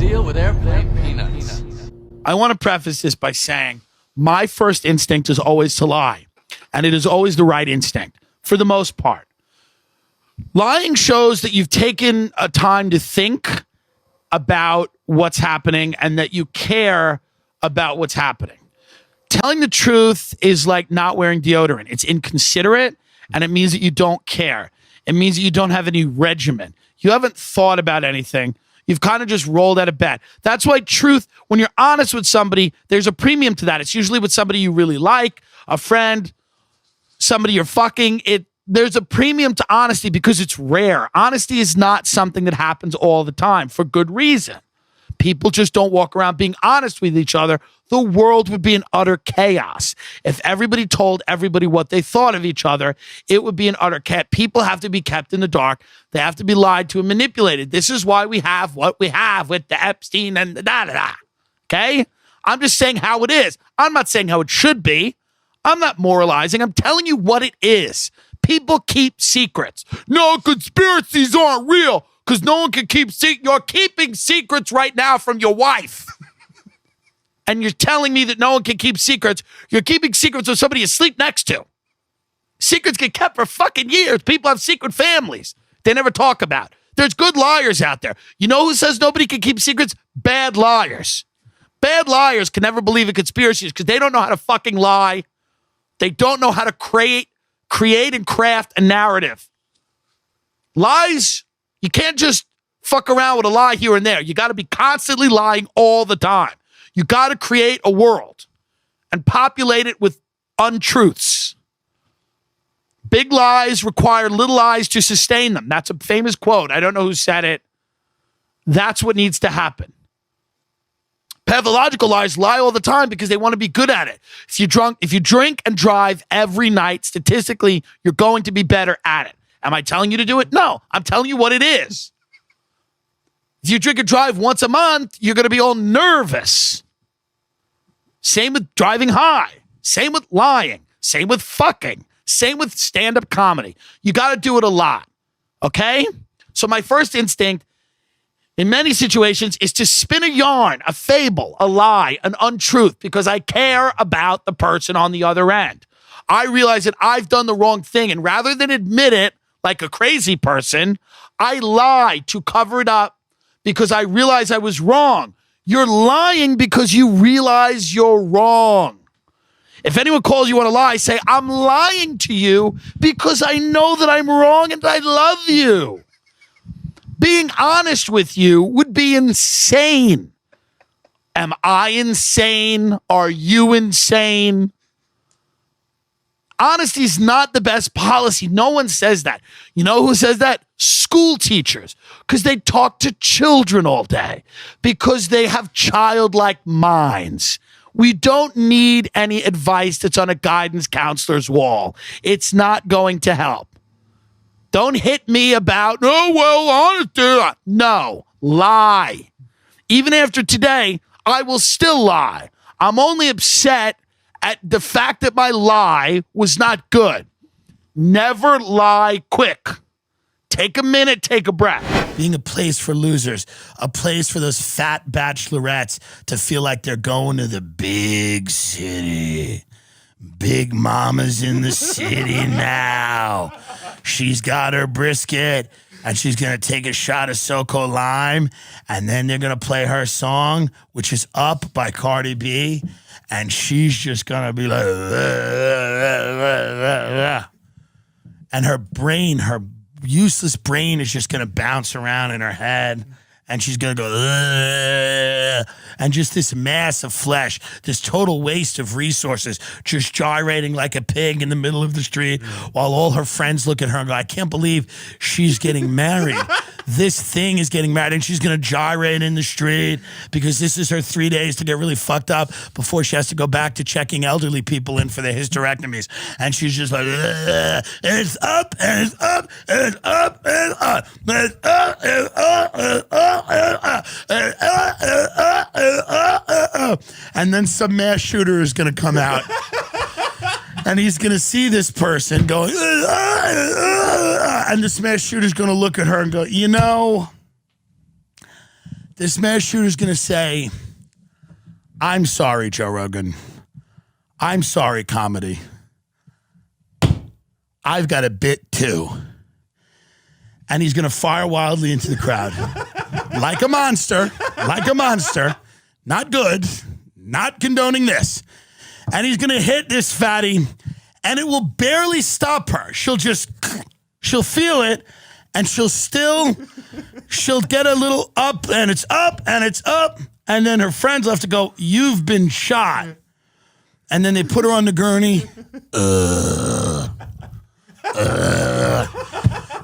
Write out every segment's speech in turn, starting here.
deal with airplane peanuts. I want to preface this by saying my first instinct is always to lie, and it is always the right instinct for the most part. Lying shows that you've taken a time to think about what's happening and that you care about what's happening. Telling the truth is like not wearing deodorant. It's inconsiderate, and it means that you don't care. It means that you don't have any regimen. You haven't thought about anything. You've kind of just rolled out of bed. That's why truth, when you're honest with somebody, there's a premium to that. It's usually with somebody you really like, a friend, somebody you're fucking. There's a premium to honesty because it's rare. Honesty is not something that happens all the time for good reason. People just don't walk around being honest with each other. The world would be in utter chaos. If everybody told everybody what they thought of each other, it would be an utter chaos. People have to be kept in the dark. They have to be lied to and manipulated. This is why we have what we have with the Epstein and the da-da-da. Okay? I'm just saying how it is. I'm not saying how it should be. I'm not moralizing. I'm telling you what it is. People keep secrets. No, conspiracies aren't real because no one can keep secrets. You're keeping secrets right now from your wife. And you're telling me that no one can keep secrets. You're keeping secrets with somebody you sleep next to. Secrets get kept for fucking years. People have secret families they never talk about. There's good liars out there. You know who says nobody can keep secrets? Bad liars. Bad liars can never believe in conspiracies because they don't know how to fucking lie. They don't know how to create and craft a narrative. Lies, you can't just fuck around with a lie here and there. You got to be constantly lying all the time. You got to create a world and populate it with untruths. Big lies require little lies to sustain them. That's a famous quote. I don't know who said it. That's what needs to happen. Pathological lies lie all the time because they want to be good at it. If you drink and drive every night, statistically, you're going to be better at it. Am I telling you to do it? No, I'm telling you what it is. If you drink and drive once a month, you're going to be all nervous. Same with driving high. Same with lying. Same with fucking. Same with stand-up comedy. You got to do it a lot. Okay? So my first instinct in many situations is to spin a yarn, a fable, a lie, an untruth, because I care about the person on the other end. I realize that I've done the wrong thing, and rather than admit it like a crazy person, I lie to cover it up because I realize I was wrong. You're lying because you realize you're wrong. If anyone calls you on a lie, say, I'm lying to you because I know that I'm wrong and I love you. Being honest with you would be insane. Am I insane? Are you insane? Honesty is not the best policy. No one says that. You know who says that? School teachers. Because they talk to children all day. Because they have childlike minds. We don't need any advice that's on a guidance counselor's wall. It's not going to help. Don't hit me about, oh, well, honesty. No, lie. Even after today, I will still lie. I'm only upset at the fact that my lie was not good. Never lie quick. Take a minute, take a breath. Being a place for losers, a place for those fat bachelorettes to feel like they're going to the big city. Big mama's in the city now. She's got her brisket, and she's going to take a shot of SoCo Lime, and then they're going to play her song, which is Up by Cardi B, and she's just going to be like, and her brain, her useless brain is just going to bounce around in her head. And she's going to go, and just this mass of flesh, this total waste of resources, just gyrating like a pig in the middle of the street while all her friends look at her and go, I can't believe she's getting married. This thing is getting married, and she's going to gyrate in the street because this is her 3 days to get really fucked up before she has to go back to checking elderly people in for their hysterectomies. And she's just like, and it's up, and it's up, and it's up, and it's up, and it's up, and it's up, and it's up. And then some mass shooter is going to come out and he's going to see this person going, and this mass shooter is going to look at her and go, you know, this mass shooter's going to say, I'm sorry, Joe Rogan. I'm sorry, comedy. I've got a bit too. And he's going to fire wildly into the crowd. Like a monster. Not good. Not condoning this. And he's going to hit this fatty, and it will barely stop her. She'll feel it, and she'll get a little up, and it's up, and it's up. And then her friends will have to go, you've been shot. And then they put her on the gurney.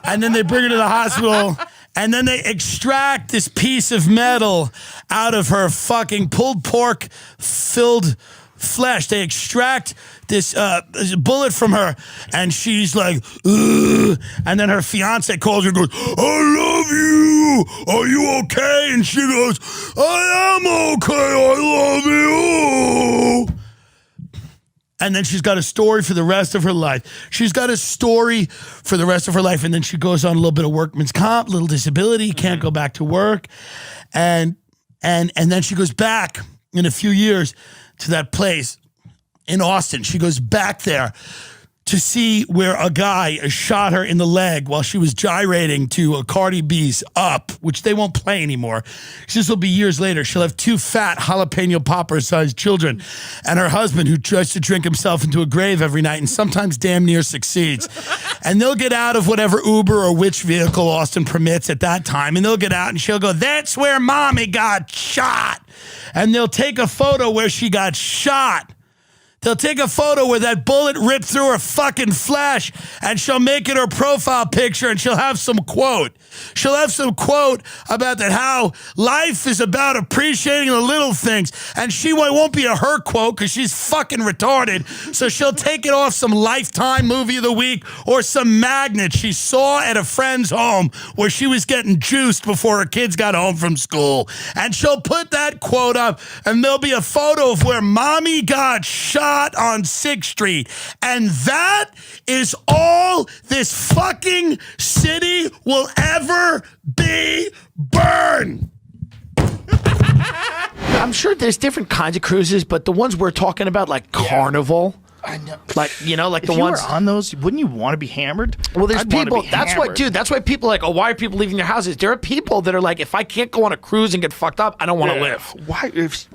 And then they bring her to the hospital. And then they extract this piece of metal out of her fucking pulled pork filled flesh. They extract this bullet from her, and she's like, ugh. And then her fiance calls her and goes, I love you. Are you okay? And she goes, I am okay. I love you. And then she's got a story for the rest of her life. And then she goes on a little bit of workman's comp, little disability, can't go back to work. And then she goes back in a few years to that place in Austin. She goes back there to see where a guy shot her in the leg while she was gyrating to a Cardi B's Up, which they won't play anymore. This will be years later. She'll have 2 fat jalapeno popper-sized children and her husband who tries to drink himself into a grave every night and sometimes damn near succeeds. And they'll get out of whatever Uber or which vehicle Austin permits at that time, and they'll get out and she'll go, that's where mommy got shot. And they'll take a photo where she got shot. They'll take a photo where that bullet ripped through her fucking flesh, and she'll make it her profile picture, and she'll have some quote. She'll have some quote about that how life is about appreciating the little things. And she won't be a her quote because she's fucking retarded. So she'll take it off some Lifetime movie of the week or some magnet she saw at a friend's home where she was getting juiced before her kids got home from school. And she'll put that quote up, and there'll be a photo of where mommy got shot on 6th Street. And that is all this fucking city will ever be burned. I'm sure there's different kinds of cruises, but the ones we're talking about, like Carnival, I know. like, you know, like If the you ones were on those, wouldn't you want to be hammered? Well, there's I'd wanna people. be That's why, hammered. dude. That's why people are like, oh, why are people leaving their houses? There are people that are like, if I can't go on a cruise and get fucked up, I don't want to live. Why? If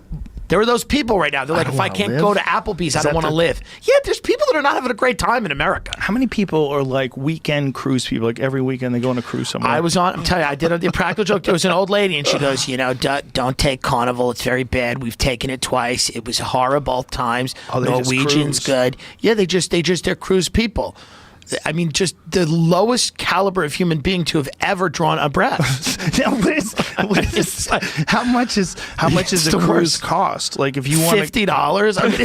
There are those people right now. They're like, don't if I wanna can't live? go to Applebee's, I Is don't that want to the- live. Yeah, there's people that are not having a great time in America. How many people are like weekend cruise people? Like every weekend they go on a cruise somewhere. I was on. I'm telling you, I did the practical joke. There was an old lady, and she goes, you know, don't take Carnival. It's very bad. We've taken it twice. It was horrible both times. Oh, they just Norwegian's cruise. good. Yeah, they're cruise people. I mean, just the lowest caliber of human being to have ever drawn a breath. Now, what is how much is It's a the cruise worst. cost? Like if you want $50. I mean,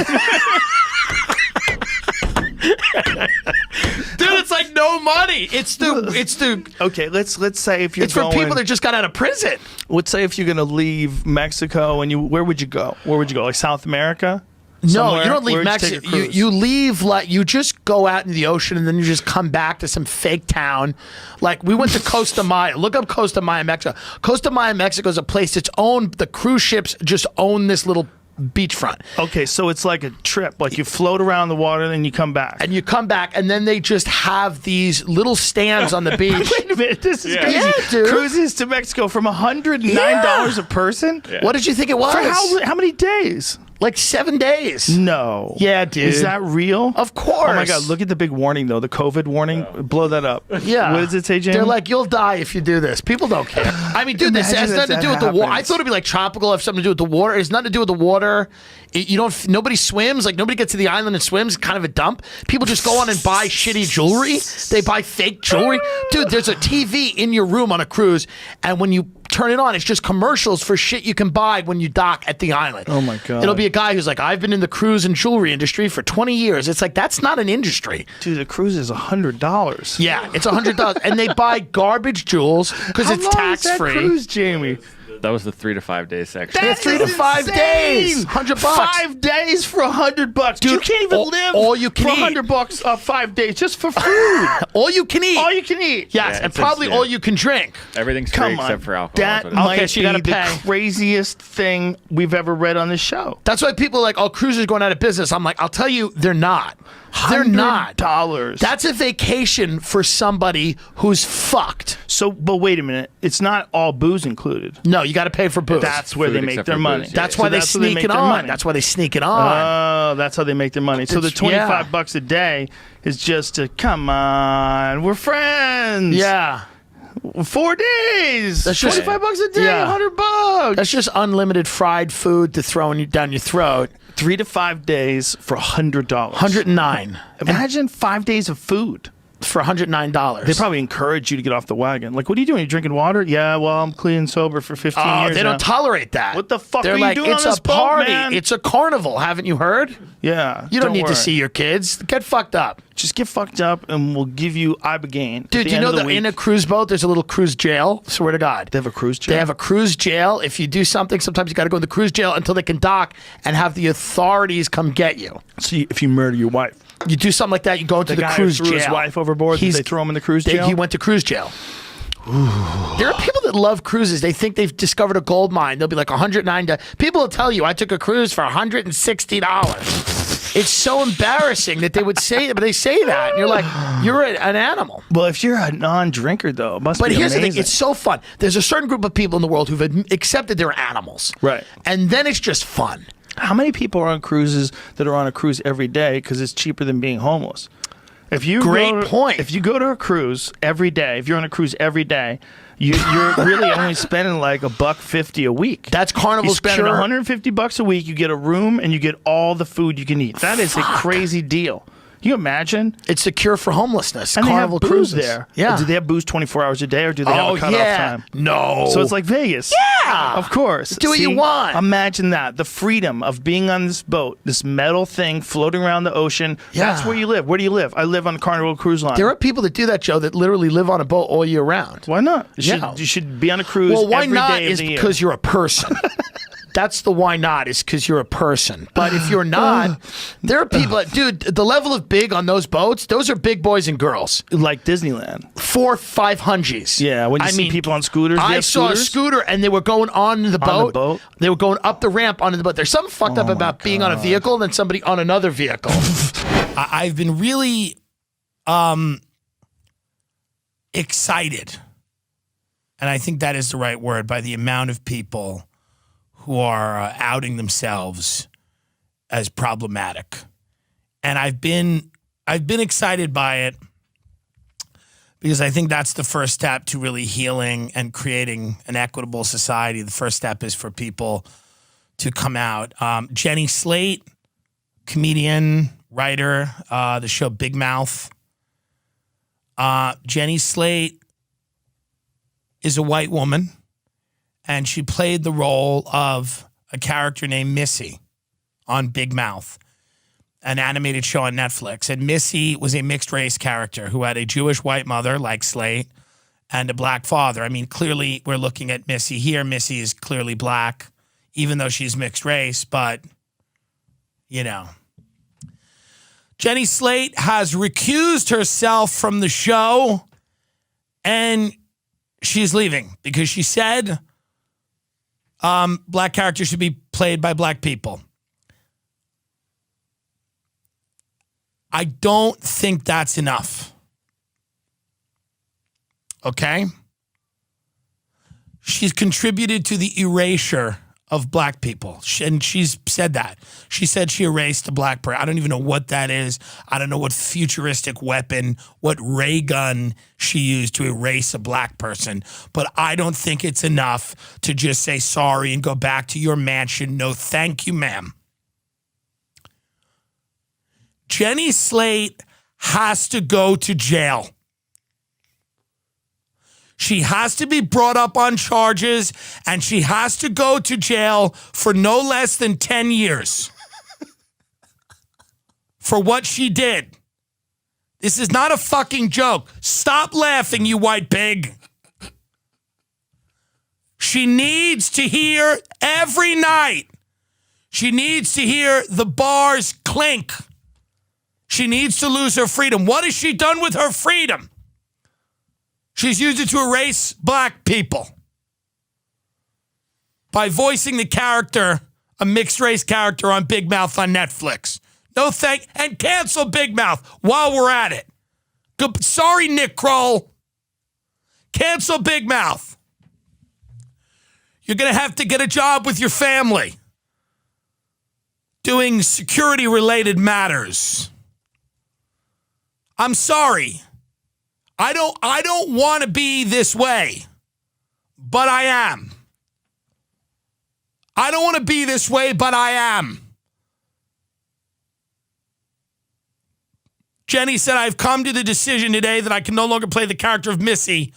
dude, it's like no money. It's the. Okay, let's say if you're It's for going, people that just got out of prison. let's say if you're gonna leave Mexico and where would you go? Where would you go? Like South America? No, Somewhere? you don't leave Where'd you take a Mexico. cruise? You leave like you just go out into the ocean and then you just come back to some fake town. Like we went to Costa Maya. Look up Costa Maya, Mexico. Costa Maya, Mexico is a place that's owned. The cruise ships just own this little beachfront. Okay, so it's like a trip. Like you float around the water, then you come back. And you come back, and then they just have these little stands on the beach. Wait a minute, this is crazy. Yeah, dude. Cruises to Mexico from $109 a person. What did you think it was? For how many days? Like 7 days. No. Yeah, dude. Is that real? Of course. Oh my God! Look at the big warning though. The COVID warning. Blow that up. Yeah. What does it say, Jamie? They're like, you'll die if you do this. People don't care. I mean, dude, this Imagine has if nothing to that do with the water. I happens. thought it'd be like tropical, have something to do with the water. It's nothing to do with the water. Nobody swims. Like nobody gets to the island and swims. Kind of a dump. People just go on and buy shitty jewelry. They buy fake jewelry. Dude, there's a TV in your room on a cruise, and when you turn it on, it's just commercials for shit you can buy when you dock at the island. Oh my God. It'll be a guy who's like, I've been in the cruise and jewelry industry for 20 years. It's like, that's not an industry. Dude, the cruise is $100. Yeah, it's $100, and they buy garbage jewels because How it's long tax is that free. cruise, Jamie? That was the 3 to 5 day section. Yeah, 3 to 5 days, $100. 5 days for $100, dude. You can't even live all you can for eat. $100 5 days just for food. All you can eat. All you can eat. Yes, Yeah, and it's probably yeah. all you can drink. Everything's free Come on, except for alcohol. that That's what it is. might so you gotta be the pay. craziest thing we've ever read on this show. That's why people are like, oh, cruises going out of business. I'm like, I'll tell you, they're not. They're not. $100. That's a vacation for somebody who's fucked. So, but wait a minute. It's not all booze included. No, you got to pay for booze. That's where Food they make except their for money. booze, That's yeah. why So they that's where they sneak make it their on. money. That's why they sneak it on. Oh, that's how they make their money. So the It's- yeah. $25 a day is just to, come on, we're friends. Yeah. 4 days. That's just- $25 a day, Yeah. $100. That's just unlimited fried food to throw down your throat. 3 to 5 days for $100. 109 Imagine 5 days of food. for $109. They probably encourage you to get off the wagon. Like, what are you doing? You drinking water? Yeah, well, I'm clean and sober for 15 Oh, years they now. don't tolerate that. What the fuck They're are you like, doing it's on this a boat, party. man? It's a carnival. Haven't you heard? Yeah. You don't need worry. to see your kids. Get fucked up. Just get fucked up and we'll give you Ibogaine. Dude, do you know that in a cruise boat, there's a little cruise jail? Swear to God. They have a cruise jail? They have a cruise jail. If you do something, sometimes you got to go to the cruise jail until they can dock and have the authorities come get you. So if you murder your wife. You do something like that, you go into the guy cruise who threw jail. his wife overboard, they throw him in the cruise jail? He went to cruise jail. There are people that love cruises. They think they've discovered a gold mine. They'll be like $109. People will tell you, I took a cruise for $160. It's so embarrassing that they would say that, but they say that. And you're like, you're an animal. Well, if you're a non-drinker, though, it must But be here's amazing. the thing, it's so fun. There's a certain group of people in the world who've accepted they're animals. Right. And then it's just fun. How many people are on cruises that are on a cruise every day because it's cheaper than being homeless? If you Great point. If you go to a cruise every day, if you're on a cruise every day, you're really only spending like $1.50 a week. That's You Carnival's spend cure. $150 a week. You get a room and you get all the food you can eat. That is a crazy deal. You imagine? It's the cure for homelessness. And Carnival they have booze cruises. there. Yeah. Do they have booze 24 hours a day, or do they have a cutoff time? No. So it's like Vegas. Yeah. Of course. Do what you want. Imagine that. The freedom of being on this boat, this metal thing floating around the ocean. Yeah. That's where you live. Where do you live? I live on the Carnival Cruise Line. There are people that do that, Joe, that literally live on a boat all year round. Why not? Yeah. You should be on a cruise Well, why every not day of is the year. because you're a person. That's the why not is because you're a person. But if you're not, there are people, dude, the level of big on those boats, those are big boys and girls. like Disneyland. 400-500s. Yeah, when you see people on scooters. They I have saw a scooters? scooter and they were going on the boat. boat? They were going up the ramp onto the boat. There's something fucked up about being on a vehicle and then somebody on another vehicle. I've been really excited, and I think that is the right word, by the amount of people who are outing themselves as problematic. And I've been excited by it because I think that's the first step to really healing and creating an equitable society. The first step is for people to come out. Jenny Slate, comedian, writer, the show Big Mouth. Jenny Slate is a white woman, and she played the role of a character named Missy on Big Mouth, an animated show on Netflix. And Missy was a mixed race character who had a Jewish white mother like Slate and a black father. I mean, clearly we're looking at Missy here. Missy is clearly black, even though she's mixed race, but, you know. Jenny Slate has recused herself from the show, and she's leaving because she said black characters should be played by black people. I don't think that's enough. Okay? She's contributed to the erasure of black people. And she's said that. She said she erased a black person. I don't even know what that is. I don't know what futuristic weapon, what ray gun she used to erase a black person. But I don't think it's enough to just say sorry and go back to your mansion. No, thank you, ma'am. Jenny Slate has to go to jail. She has to be brought up on charges, and she has to go to jail for no less than 10 years for what she did. This is not a fucking joke. Stop laughing, you white pig. She needs to hear every night. She needs to hear the bars clink. She needs to lose her freedom. What has she done with her freedom? She's used it to erase black people by voicing the character, a mixed race character on Big Mouth on Netflix. And cancel Big Mouth while we're at it. Sorry, Nick Kroll. Cancel Big Mouth. You're going to have to get a job with your family doing security-related matters. I'm sorry. I don't want to be this way, but I am. I don't want to be this way, but I am. Jenny said, I've come to the decision today that I can no longer play the character of Missy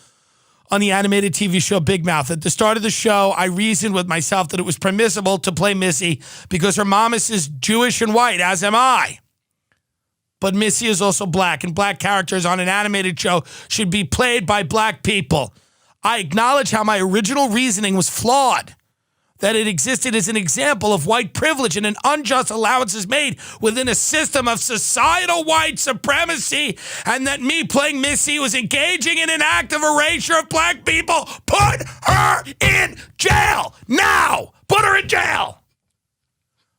on the animated TV show Big Mouth. At the start of the show, I reasoned with myself that it was permissible to play Missy because her mom is Jewish and white, as am I. But Missy is also black, and black characters on an animated show should be played by black people. I acknowledge how my original reasoning was flawed, that it existed as an example of white privilege and an unjust allowances made within a system of societal white supremacy, and that me playing Missy was engaging in an act of erasure of black people. Put her in jail now. Put her in jail.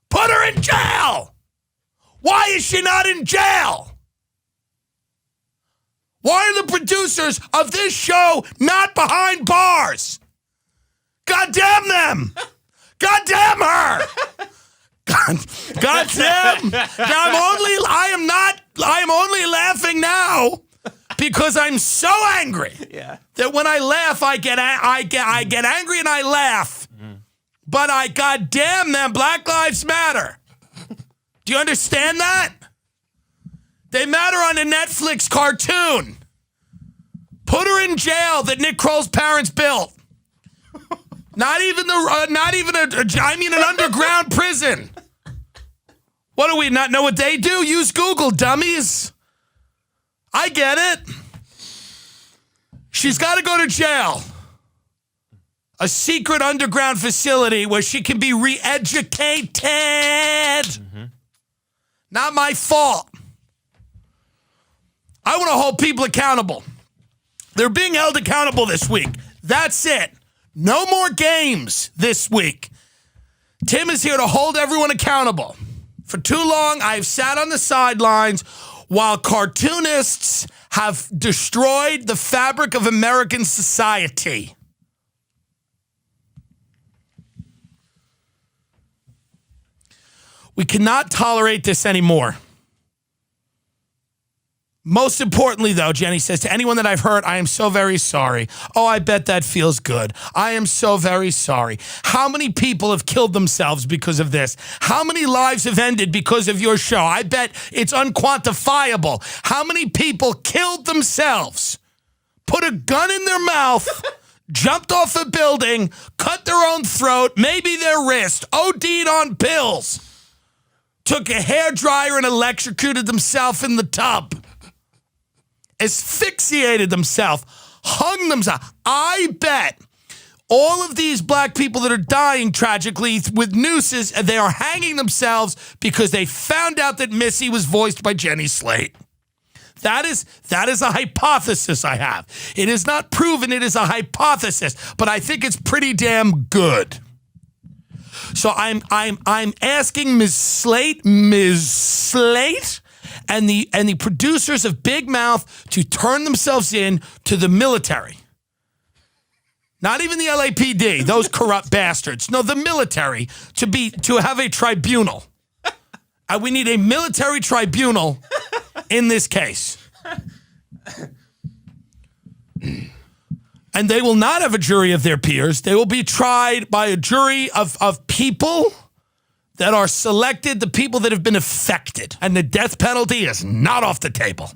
Put her in jail. Why is she not in jail? Why are the producers of this show not behind bars? God damn them. God damn her. God damn. I am only laughing now because I'm so angry that when I laugh, I get angry and I laugh. But God damn them, Black Lives Matter. Do you understand that? They matter on a Netflix cartoon. Put her in jail that Nick Kroll's parents built. Not even an underground prison. What do we not know what they do? Use Google, dummies. I get it. She's got to go to jail. A secret underground facility where she can be re-educated. Mm-hmm. Not my fault. I want to hold people accountable. They're being held accountable this week. That's it. No more games this week. Tim is here to hold everyone accountable. For too long, I've sat on the sidelines while cartoonists have destroyed the fabric of American society. We cannot tolerate this anymore. Most importantly, though, Jenny says, to anyone that I've hurt, I am so very sorry. Oh, I bet that feels good. I am so very sorry. How many people have killed themselves because of this? How many lives have ended because of your show? I bet it's unquantifiable. How many people killed themselves, put a gun in their mouth, jumped off a building, cut their own throat, maybe their wrist, OD'd on pills, took a hairdryer and electrocuted themselves in the tub, asphyxiated themselves, hung themselves. I bet all of these black people that are dying tragically with nooses, they are hanging themselves because they found out that Missy was voiced by Jenny Slate. That is a hypothesis I have. It is not proven, it is a hypothesis, but I think it's pretty damn good. So I'm asking Ms. Slate, and the producers of Big Mouth to turn themselves in to the military. Not even the LAPD, those corrupt bastards. No, the military to have a tribunal. We need a military tribunal in this case. And they will not have a jury of their peers. They will be tried by a jury of people that are selected, the people that have been affected. And the death penalty is not off the table.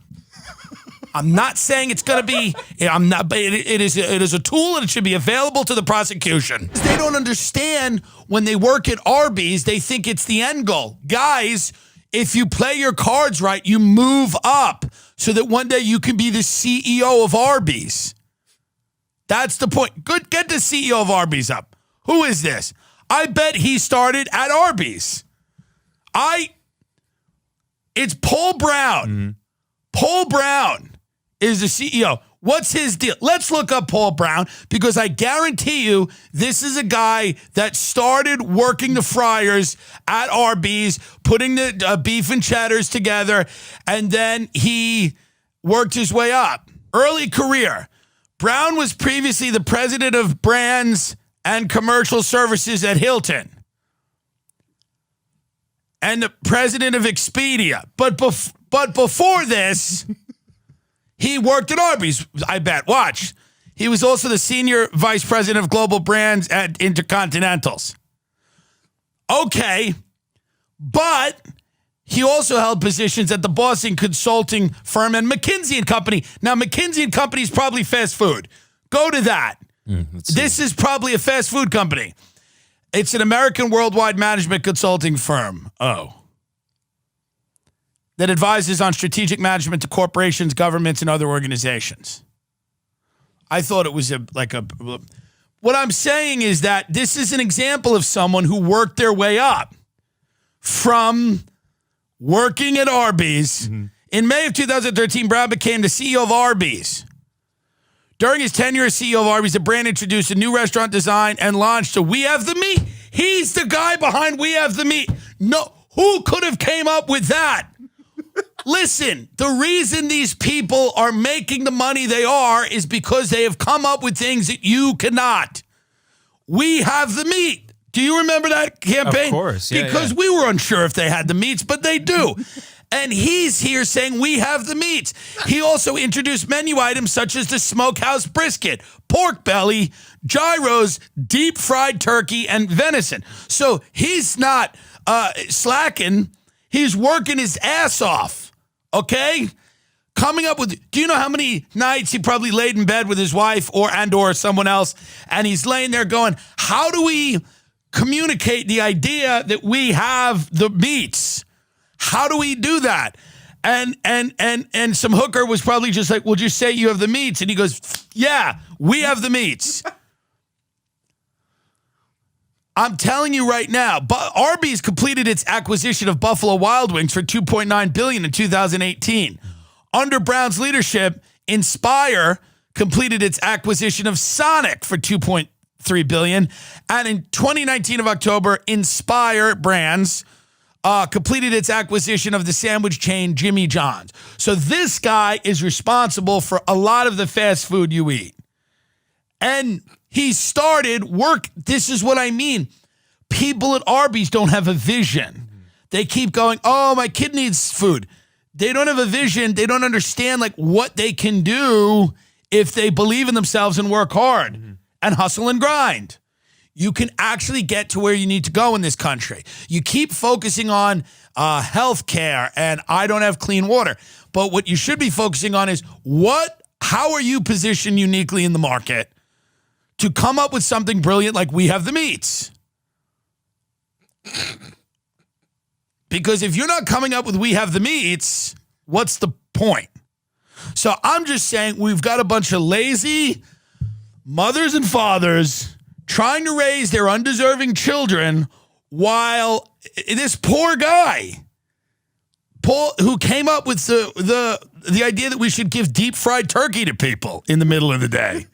I'm not saying it's going to be, but it is a tool and it should be available to the prosecution. They don't understand when they work at Arby's, they think it's the end goal. Guys, if you play your cards right, you move up so that one day you can be the CEO of Arby's. That's the point. Good. Get the CEO of Arby's up. Who is this? I bet he started at Arby's. It's Paul Brown. Mm-hmm. Paul Brown is the CEO. What's his deal? Let's look up Paul Brown because I guarantee you this is a guy that started working the fryers at Arby's, putting the beef and cheddars together, and then he worked his way up. Early career. Brown was previously the president of brands and commercial services at Hilton and the president of Expedia. But before this, he worked at Arby's, I bet. Watch. He was also the senior vice president of global brands at Intercontinentals. Okay, but he also held positions at the Boston consulting firm and McKinsey & Company. Now, McKinsey & Company is probably fast food. Go to that. This is probably a fast food company. It's an American worldwide management consulting firm. That advises on strategic management to corporations, governments, and other organizations. I thought it was what I'm saying is that this is an example of someone who worked their way up from working at Arby's. Mm-hmm. In May of 2013, Brown became the CEO of Arby's. During his tenure as CEO of Arby's, the brand introduced a new restaurant design and launched a We Have the Meat. He's the guy behind We Have the Meat. No, who could have came up with that? Listen, the reason these people are making the money they are is because they have come up with things that you cannot. We Have the Meat. Do you remember that campaign? Of course, yeah. Because we were unsure if they had the meats, but they do. And he's here saying we have the meats. He also introduced menu items such as the smokehouse brisket, pork belly, gyros, deep fried turkey, and venison. So he's not slacking. He's working his ass off, okay? Coming up with, do you know how many nights he probably laid in bed with his wife or someone else, and he's laying there going, how do we communicate the idea that we have the meats? How do we do that? And some hooker was probably just like, well, just say you have the meats. And he goes, yeah, we have the meats. I'm telling you right now, Arby's completed its acquisition of Buffalo Wild Wings for $2.9 billion in 2018. Under Brown's leadership, Inspire completed its acquisition of Sonic for $2.3 billion. And in 2019 of October, Inspire Brands completed its acquisition of the sandwich chain Jimmy John's. So this guy is responsible for a lot of the fast food you eat. And he started work. This is what I mean. People at Arby's don't have a vision. They keep going, oh, my kid needs food. They don't have a vision. They don't understand like what they can do if they believe in themselves and work hard and hustle and grind. You can actually get to where you need to go in this country. You keep focusing on health care and I don't have clean water. But what you should be focusing on is how are you positioned uniquely in the market to come up with something brilliant like we have the meats? Because if you're not coming up with we have the meats, what's the point? So I'm just saying we've got a bunch of lazy mothers and fathers trying to raise their undeserving children while this poor guy, Paul, who came up with the idea that we should give deep fried turkey to people in the middle of the day.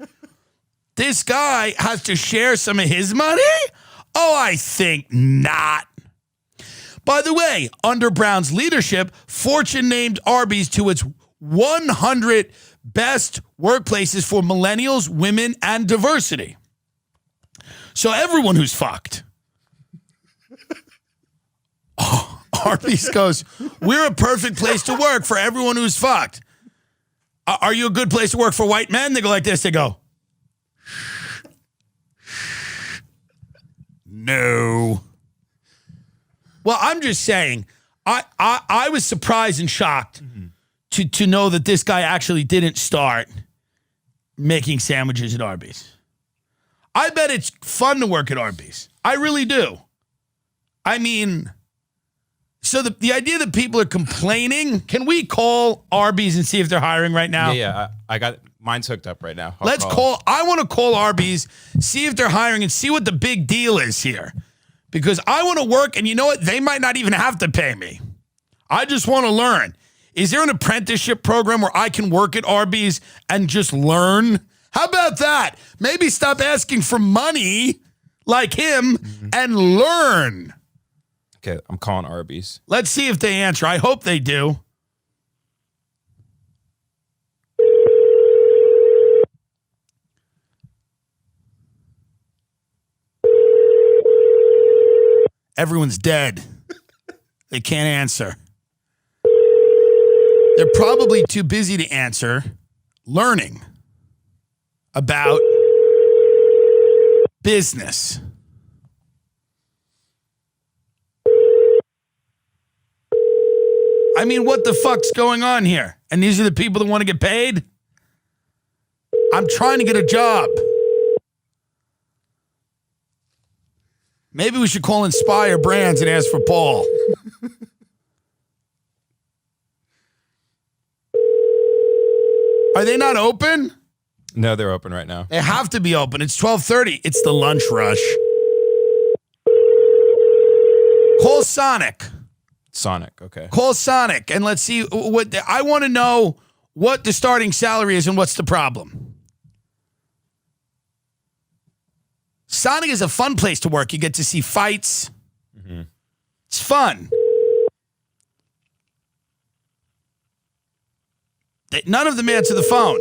This guy has to share some of his money? Oh, I think not. By the way, under Brown's leadership, Fortune named Arby's to its 100 best workplaces for millennials, women, and diversity. So everyone who's fucked. Oh, Arby's goes, we're a perfect place to work for everyone who's fucked. Are you a good place to work for white men? They go like this. They go, no. Well, I'm just saying, I was surprised and shocked to know that this guy actually didn't start making sandwiches at Arby's. I bet it's fun to work at Arby's. I really do. I mean, so the idea that people are complaining, can we call Arby's and see if they're hiring right now? Yeah. I got Mine's hooked up right now. Let's call. I want to call Arby's, see if they're hiring, and see what the big deal is here. Because I want to work, and you know what? They might not even have to pay me. I just want to learn. Is there an apprenticeship program where I can work at Arby's and just learn? How about that? Maybe stop asking for money like him and learn. Okay, I'm calling Arby's. Let's see if they answer. I hope they do. Everyone's dead. They can't answer. They're probably too busy to answer learning about business. I mean, what the fuck's going on here? And these are the people that want to get paid? I'm trying to get a job. Maybe we should call Inspire Brands and ask for Paul. Are they not open? No, they're open right now. They have to be open. It's 12:30. It's the lunch rush. Call Sonic. Sonic, okay. Call Sonic and let's see what I want to know what the starting salary is and what's the problem. Sonic is a fun place to work. You get to see fights. Mm-hmm. It's fun. None of them answer the phone.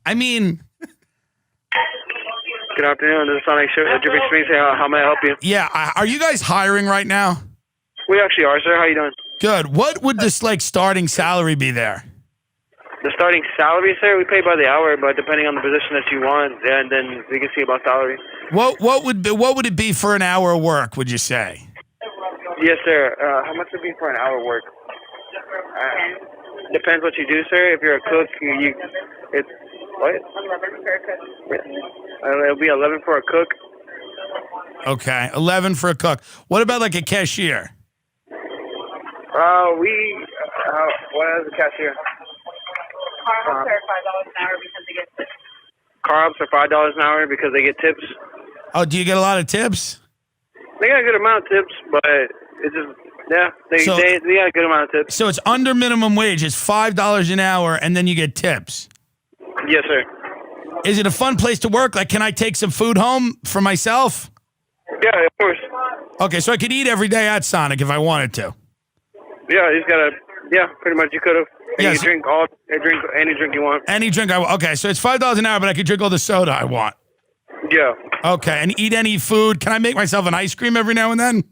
I mean... Good afternoon. This is Sonic Dripping Springs. How may I help you? Yeah, are you guys hiring right now? We actually are, sir. How you doing? Good. What would this starting salary be there? The starting salary, sir, we pay by the hour, but depending on the position that you want, and then we can see about salary. What would it be for an hour of work, would you say? Yes, sir. How much would it be for an hour of work? Depends what you do, sir. If you're a cook, it's what? 11 for a cook. It'll be 11 for a cook. Okay, 11 for a cook. What about like a cashier? What is a cashier? Car ups are $5 an hour because they get tips. Car ups are $5 an hour because they get tips. Oh, do you get a lot of tips? They got a good amount of tips, but it's just they got a good amount of tips. So it's under minimum wage. It's $5 an hour, and then you get tips. Yes, sir. Is it a fun place to work? Like, can I take some food home for myself? Yeah, of course. Okay, so I could eat every day at Sonic if I wanted to. Yeah, you just gotta. Yeah, pretty much you could have. Yes. You can drink any drink you want. Any drink I want. Okay, so it's $5 an hour, but I could drink all the soda I want. Yeah. Okay, and eat any food. Can I make myself an ice cream every now and then?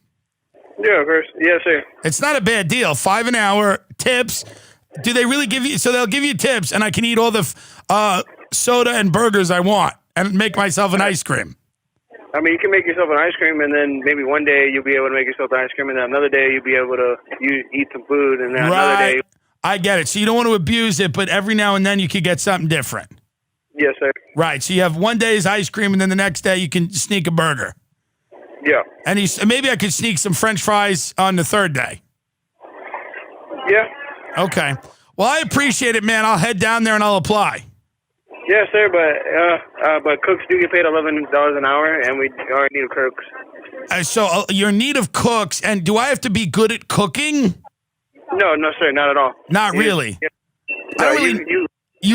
Yeah, of course. Yes, sir. It's not a bad deal. $5 an hour, tips. Do they really give you? So they'll give you tips, and I can eat all the soda and burgers I want, and make myself an ice cream. I mean, you can make yourself an ice cream, and then maybe one day you'll be able to make yourself an ice cream, and then another day you'll be able to eat some food, and then another day. I get it. So you don't want to abuse it, but every now and then you could get something different. Yes, sir. Right. So you have one day's ice cream, and then the next day you can sneak a burger. Yeah. And maybe I could sneak some French fries on the third day. Yeah. Okay. Well, I appreciate it, man. I'll head down there and I'll apply. Yes, sir. But cooks do get paid $11 an hour, and we are in need of cooks. So you're in need of cooks, and do I have to be good at cooking? No, sir, not at all. Not really. No, you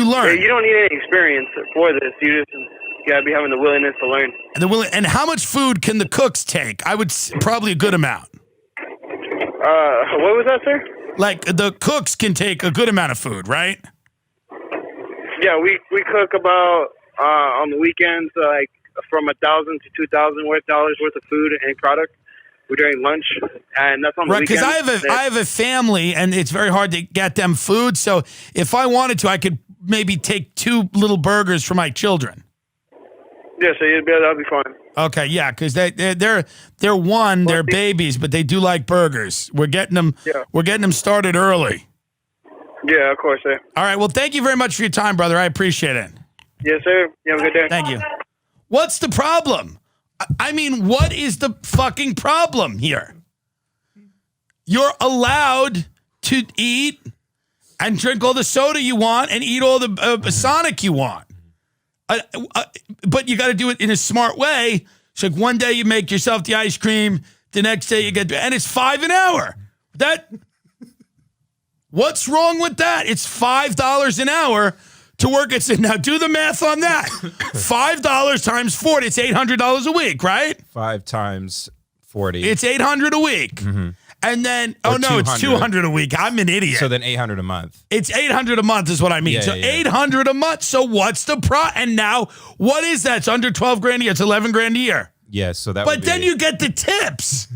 learn. You don't need any experience for this. You just gotta be having the willingness to learn. And how much food can the cooks take? I would probably a good amount. What was that, sir? Like the cooks can take a good amount of food, right? Yeah, we cook about on the weekends like from $1,000 to $2,000 worth of food and product. We're doing lunch, and that's on the weekends. Right, because I have a family, and it's very hard to get them food. So if I wanted to, I could maybe take 2 little burgers for my children. Yeah, so that'll be fine. Okay, yeah, because they're babies, but they do like burgers. We're getting them. Yeah. We're getting them started early. Yeah, of course, sir. All right. Well, thank you very much for your time, brother. I appreciate it. Yes, sir. You have a good day. Thank you. What's the problem? I mean, what is the fucking problem here? You're allowed to eat and drink all the soda you want and eat all the Sonic you want. But you got to do it in a smart way. So like one day you make yourself the ice cream, the next day you get, and it's $5 an hour. What's wrong with that? It's $5 an hour to work at. Now do the math on that. $5 times 40, it's $800 a week, right? 5 times 40. It's $800 a week. Mm-hmm. And then, it's 200 a week. I'm an idiot. So then $800 a month. It's $800 a month is what I mean. So $800 a month. So what's the and now what is that? It's under 12 grand a year. It's 11 grand a year. Yes, so that. But then you get the tips.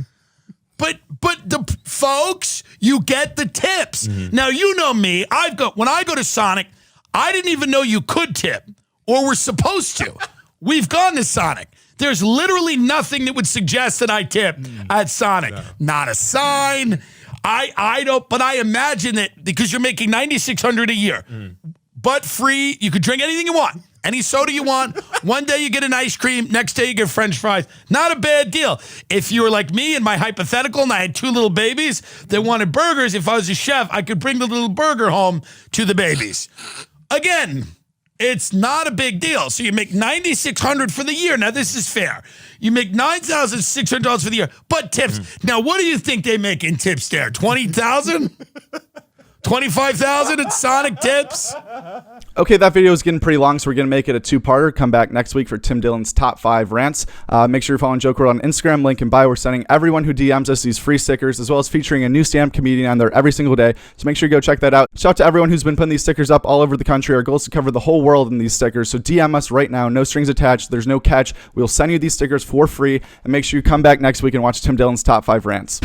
But the folks, you get the tips. Mm-hmm. Now you know me. When I go to Sonic, I didn't even know you could tip or were supposed to. We've gone to Sonic. There's literally nothing that would suggest that I tip at Sonic. No. Not a sign. I don't, but I imagine that because you're making $9,600 a year, but free, you could drink anything you want, any soda you want. One day you get an ice cream, next day you get French fries. Not a bad deal. If you were like me in my hypothetical and I had 2 little babies that wanted burgers, if I was a chef, I could bring the little burger home to the babies. Again, it's not a big deal. So you make $9,600 for the year. Now, this is fair. You make $9,600 for the year, but tips. Now, what do you think they make in tips there? $20,000? $25,000 at Sonic tips? Okay, that video is getting pretty long, so we're going to make it a 2-parter. Come back next week for Tim Dillon's top 5 rants. Make sure you're following Joke World on Instagram, link in bio. We're sending everyone who DMs us these free stickers, as well as featuring a new stand-up comedian on there every single day. So make sure you go check that out. Shout out to everyone who's been putting these stickers up all over the country. Our goal is to cover the whole world in these stickers. So DM us right now. No strings attached. There's no catch. We'll send you these stickers for free. And make sure you come back next week and watch Tim Dillon's top 5 rants.